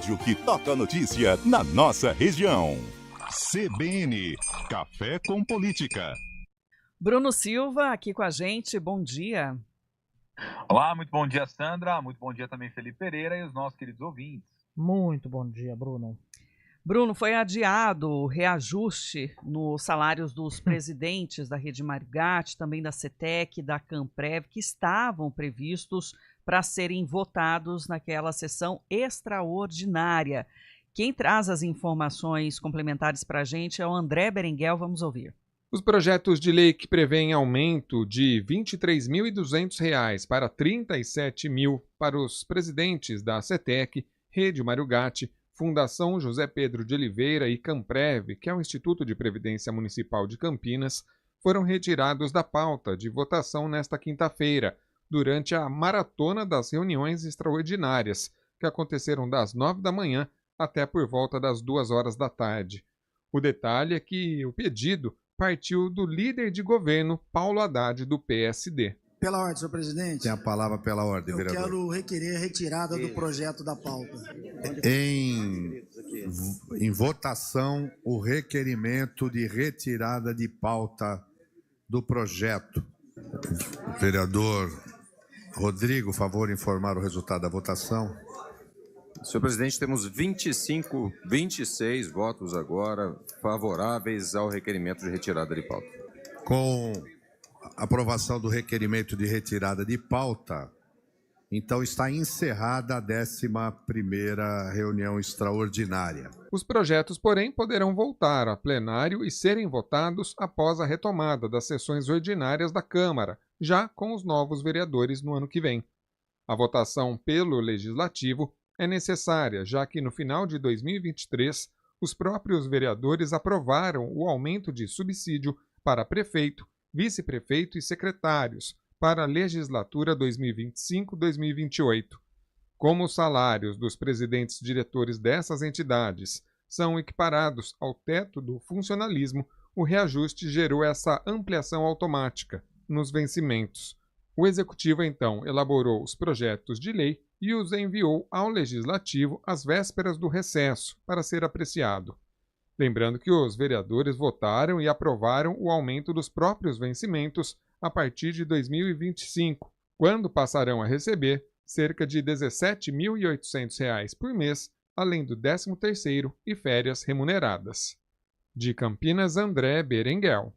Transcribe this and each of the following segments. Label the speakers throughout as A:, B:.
A: rádio que toca a notícia na nossa região. CBN, Café com Política.
B: Bruno Silva aqui com a gente, bom dia.
C: Olá, muito bom dia, Sandra, muito bom dia também, Felipe Pereira e os nossos queridos ouvintes.
D: Muito bom dia, Bruno.
B: Bruno, foi adiado o reajuste nos salários dos presidentes da Rede Mário Gatti, também da CETEC, da Camprev, que estavam previstos para serem votados naquela sessão extraordinária. Quem traz as informações complementares para a gente é o André Berenguel, vamos ouvir.
E: Os projetos de lei que prevêem aumento de R$ 23.200 para R$ 37.000 para os presidentes da CETEC, Rede Mário Gatti, Fundação José Pedro de Oliveira e Camprev, que é o Instituto de Previdência Municipal de Campinas, foram retirados da pauta de votação nesta quinta-feira, durante a maratona das reuniões extraordinárias, que aconteceram das 9 da manhã até por volta das 2 horas da tarde. O detalhe é que o pedido partiu do líder de governo, Paulo Haddad, do PSD.
F: Pela ordem, senhor presidente.
G: Tem a palavra pela ordem, vereador.
F: Eu quero requerer a retirada do projeto da pauta.
G: Em votação, o requerimento de retirada de pauta do projeto. Vereador Rodrigo, favor informar o resultado da votação.
H: Senhor presidente, temos 26 votos agora favoráveis ao requerimento de retirada de pauta.
G: Com aprovação do requerimento de retirada de pauta, então está encerrada a 11ª reunião extraordinária.
E: Os projetos, porém, poderão voltar a plenário e serem votados após a retomada das sessões ordinárias da Câmara, já com os novos vereadores no ano que vem. A votação pelo Legislativo é necessária, já que no final de 2023, os próprios vereadores aprovaram o aumento de subsídio para prefeito, vice-prefeito e secretários para a legislatura 2025-2028. Como os salários dos presidentes diretores dessas entidades são equiparados ao teto do funcionalismo, o reajuste gerou essa ampliação automática nos vencimentos. O Executivo, então, elaborou os projetos de lei e os enviou ao Legislativo às vésperas do recesso para ser apreciado. Lembrando que os vereadores votaram e aprovaram o aumento dos próprios vencimentos a partir de 2025, quando passarão a receber cerca de R$ 17.800 por mês, além do 13º e férias remuneradas. De Campinas, André Berenguel.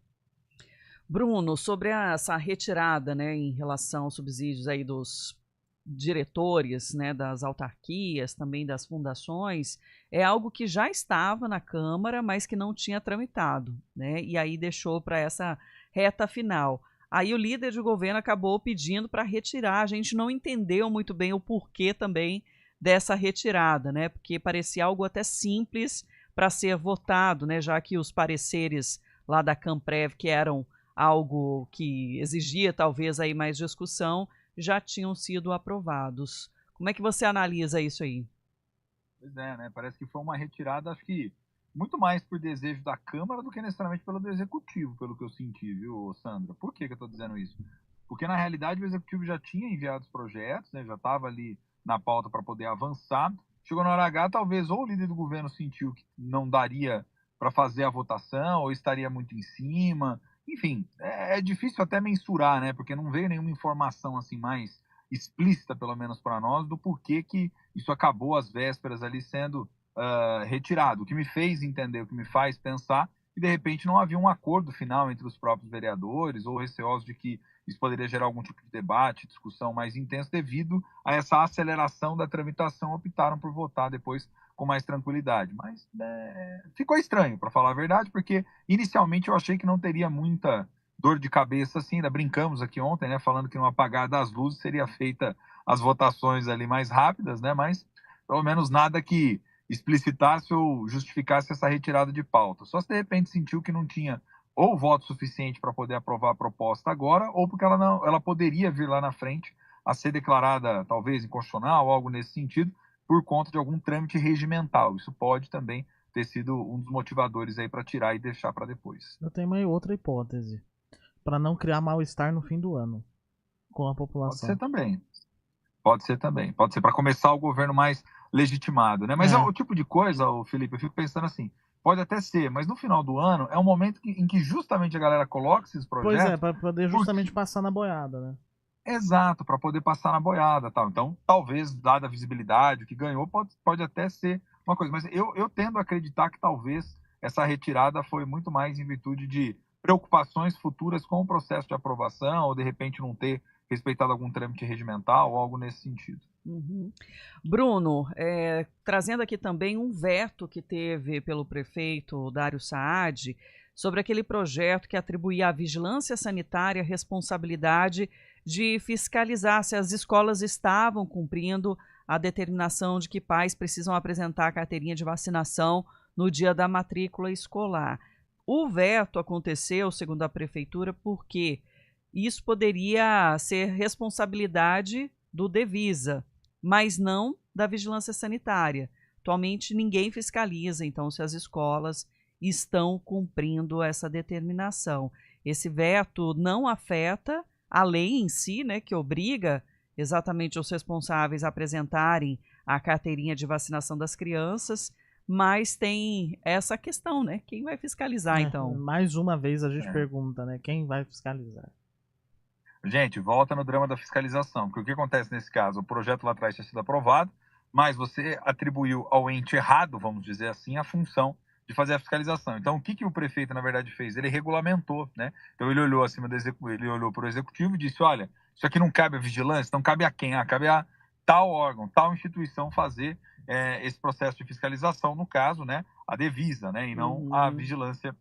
B: Bruno, sobre essa retirada, em relação aos subsídios aí dos diretores, das autarquias, também das fundações, é algo que já estava na Câmara, mas que não tinha tramitado, e aí deixou para essa reta final. Aí o líder de governo acabou pedindo para retirar, a gente não entendeu muito bem o porquê também dessa retirada, porque parecia algo até simples para ser votado, já que os pareceres lá da Camprev, que eram algo que exigia talvez aí mais discussão, já tinham sido aprovados. Como é que você analisa isso aí?
C: Pois é, parece que foi uma retirada, acho que muito mais por desejo da Câmara do que necessariamente pelo do Executivo, pelo que eu senti, viu, Sandra? Por que eu estou dizendo isso? Porque, na realidade, o Executivo já tinha enviado os projetos, já estava ali na pauta para poder avançar. Chegou na hora H, talvez ou o líder do governo sentiu que não daria para fazer a votação, ou estaria muito em cima. Enfim, é difícil até mensurar, porque não veio nenhuma informação assim mais explícita, pelo menos para nós, do porquê que isso acabou às vésperas ali sendo retirado. O que me fez entender, o que me faz pensar que de repente não havia um acordo final entre os próprios vereadores ou receosos de que isso poderia gerar algum tipo de debate, discussão mais intensa devido a essa aceleração da tramitação, optaram por votar depois com mais tranquilidade. Mas ficou estranho, para falar a verdade, porque inicialmente eu achei que não teria muita dor de cabeça assim, ainda brincamos aqui ontem, falando que no apagar das luzes seria feita as votações ali mais rápidas, mas pelo menos nada que explicitasse ou justificasse essa retirada de pauta. Só se de repente sentiu que não tinha ou voto suficiente para poder aprovar a proposta agora, ou porque ela poderia vir lá na frente a ser declarada talvez inconstitucional ou algo nesse sentido, por conta de algum trâmite regimental. Isso pode também ter sido um dos motivadores aí para tirar e deixar para depois.
D: Eu tenho uma outra hipótese, para não criar mal-estar no fim do ano com a população.
C: Pode ser também. Pode ser para começar o governo mais legitimado, né? Mas
D: É.
C: é o tipo de coisa, ô Felipe, eu fico pensando assim, pode até ser, mas no final do ano é um momento em que justamente a galera coloca esses
D: Pois é,
C: projetos.
D: pra poder justamente passar na boiada, né?
C: Exato, para poder passar na boiada, tal. Então, talvez, dada a visibilidade, o que ganhou, pode até ser uma coisa. Mas eu tendo a acreditar que talvez essa retirada foi muito mais em virtude de preocupações futuras com o processo de aprovação, ou de repente não ter respeitado algum trâmite regimental, ou algo nesse sentido.
B: Uhum. Bruno, trazendo aqui também um veto que teve pelo prefeito Dário Saad sobre aquele projeto que atribuía à vigilância sanitária a responsabilidade de fiscalizar se as escolas estavam cumprindo a determinação de que pais precisam apresentar a carteirinha de vacinação no dia da matrícula escolar. O veto aconteceu, segundo a prefeitura, porque isso poderia ser responsabilidade do Devisa, mas não da vigilância sanitária. Atualmente ninguém fiscaliza, então, se as escolas estão cumprindo essa determinação. Esse veto não afeta a lei em si, né, que obriga exatamente os responsáveis a apresentarem a carteirinha de vacinação das crianças, mas tem essa questão, né? Quem vai fiscalizar, então?
D: Mais uma vez a gente pergunta, né? Quem vai fiscalizar?
C: Gente, volta no drama da fiscalização, porque o que acontece nesse caso? O projeto lá atrás tinha sido aprovado, mas você atribuiu ao ente errado, vamos dizer assim, a função de fazer a fiscalização. Então, o que o prefeito, na verdade, fez? Ele regulamentou, né? Então, ele olhou acima do executivo, ele olhou para o executivo e disse, olha, isso aqui não cabe à vigilância, não cabe a quem? Cabe a tal órgão, tal instituição fazer esse processo de fiscalização, no caso, né, a Devisa, né, e não a vigilância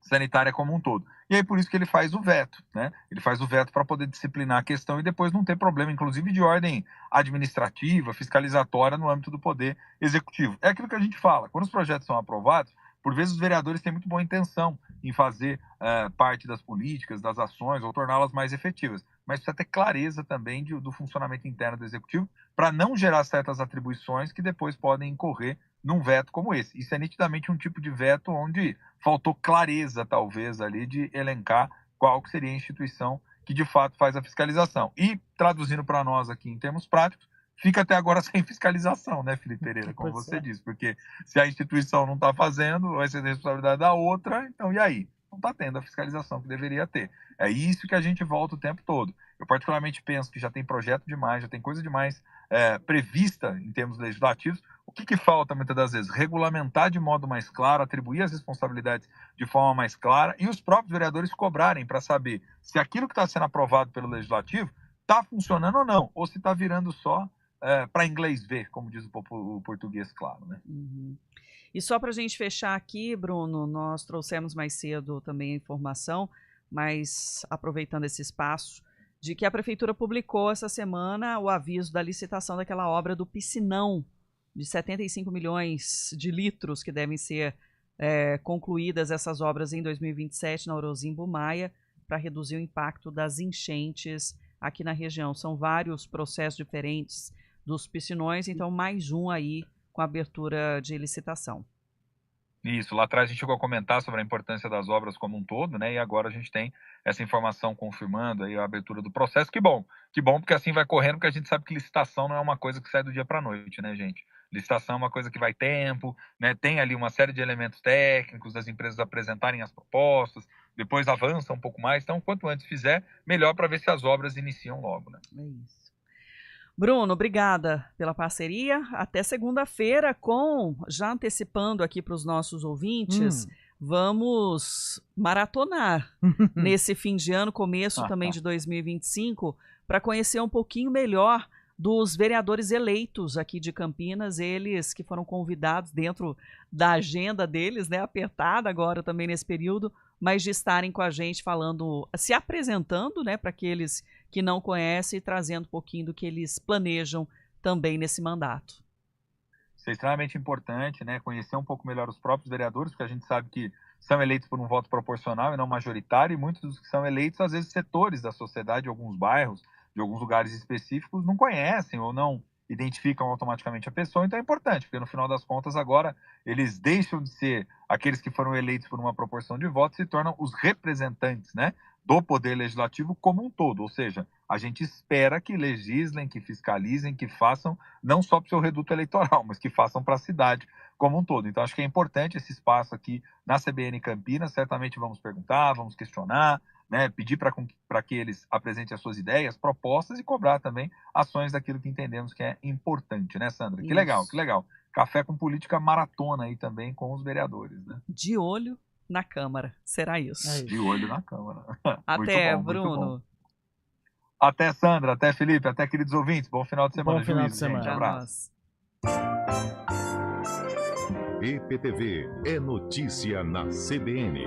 C: sanitária como um todo. E aí por isso que ele faz o veto, né? Ele faz o veto para poder disciplinar a questão e depois não ter problema, inclusive de ordem administrativa, fiscalizatória no âmbito do poder executivo. É aquilo que a gente fala, quando os projetos são aprovados, por vezes os vereadores têm muito boa intenção em fazer parte das políticas, das ações, ou torná-las mais efetivas. Mas precisa ter clareza também do funcionamento interno do executivo para não gerar certas atribuições que depois podem incorrer num veto como esse. Isso é nitidamente um tipo de veto onde faltou clareza, talvez, ali de elencar qual que seria a instituição que de fato faz a fiscalização. E, traduzindo para nós aqui em termos práticos, fica até agora sem fiscalização, né, Felipe Pereira, como você disse, porque se a instituição não está fazendo, vai ser responsabilidade da outra, então e aí? Não está tendo a fiscalização que deveria ter. É isso que a gente volta o tempo todo. Eu particularmente penso que já tem projeto demais, já tem coisa demais prevista em termos legislativos. O que falta muitas das vezes? Regulamentar de modo mais claro, atribuir as responsabilidades de forma mais clara e os próprios vereadores cobrarem para saber se aquilo que está sendo aprovado pelo legislativo está funcionando ou não, ou se está virando só para inglês ver, como diz o português, claro, né?
B: Uhum. E só para a gente fechar aqui, Bruno, nós trouxemos mais cedo também a informação, mas aproveitando esse espaço, de que a Prefeitura publicou essa semana o aviso da licitação daquela obra do piscinão, de 75 milhões de litros, que devem ser concluídas essas obras em 2027 na Orozimbo Maia, para reduzir o impacto das enchentes aqui na região. São vários processos diferentes dos piscinões, então mais um aí com a abertura de licitação.
C: Isso, lá atrás a gente chegou a comentar sobre a importância das obras como um todo, né? E agora a gente tem essa informação confirmando aí a abertura do processo. Que bom, porque assim vai correndo, porque a gente sabe que licitação não é uma coisa que sai do dia para a noite, né, gente? Licitação é uma coisa que vai tempo, né? Tem ali uma série de elementos técnicos, das empresas apresentarem as propostas, depois avança um pouco mais. Então, quanto antes fizer, melhor para ver se as obras iniciam logo, né?
B: É isso. Bruno, obrigada pela parceria. Até segunda-feira já antecipando aqui para os nossos ouvintes, vamos maratonar nesse fim de ano, começo também de 2025, para conhecer um pouquinho melhor dos vereadores eleitos aqui de Campinas, eles que foram convidados dentro da agenda deles, né, apertada agora também nesse período, mas de estarem com a gente falando, se apresentando, né, para aqueles que não conhecem e trazendo um pouquinho do que eles planejam também nesse mandato.
C: Isso é extremamente importante, né, conhecer um pouco melhor os próprios vereadores, porque a gente sabe que são eleitos por um voto proporcional e não majoritário, e muitos dos que são eleitos, às vezes, setores da sociedade, de alguns bairros, de alguns lugares específicos, não conhecem ou não identificam automaticamente a pessoa, então é importante, porque no final das contas agora eles deixam de ser aqueles que foram eleitos por uma proporção de votos e se tornam os representantes, né, do Poder Legislativo como um todo, ou seja, a gente espera que legislem, que fiscalizem, que façam não só para o seu reduto eleitoral, mas que façam para a cidade como um todo. Então, acho que é importante esse espaço aqui na CBN Campinas. Certamente vamos perguntar, vamos questionar, né, pedir para que eles apresentem as suas ideias, propostas e cobrar também ações daquilo que entendemos que é importante, né, Sandra? Que legal, que legal. Café com política maratona aí também com os vereadores, né?
B: De olho na Câmara, será isso.
C: De olho na Câmara.
B: Até,
C: muito bom, muito
B: Bruno.
C: bom. Até, Sandra, até, Felipe, até, queridos ouvintes. Bom final de semana.
D: Bom final de
C: Juízo,
D: semana.
C: gente.
B: Pra
C: Abraço.
B: nós.
A: EPTV é notícia na CBN.